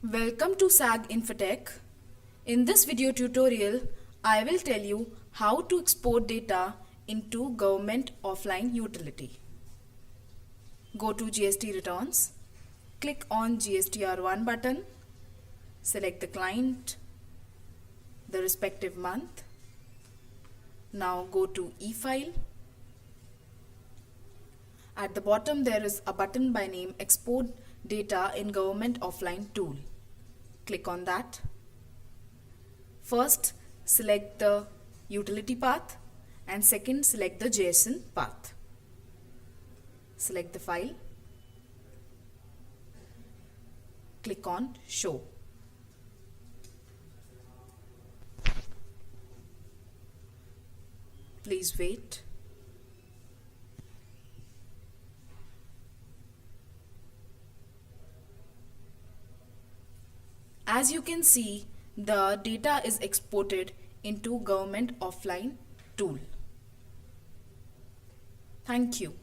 Welcome to SAG Infotech. In this video tutorial, I will tell you how to export data into government offline utility. Go to GST returns, click on GSTR1 button, select the client, the respective month. Now go to e-file. At the bottom there is a button by name Export Data in Government Offline Tool. Click on that. First select the utility path and second select the JSON path. Select the file. Click on Show. Please wait. As you can see, the data is exported into Government Offline Tool. Thank you.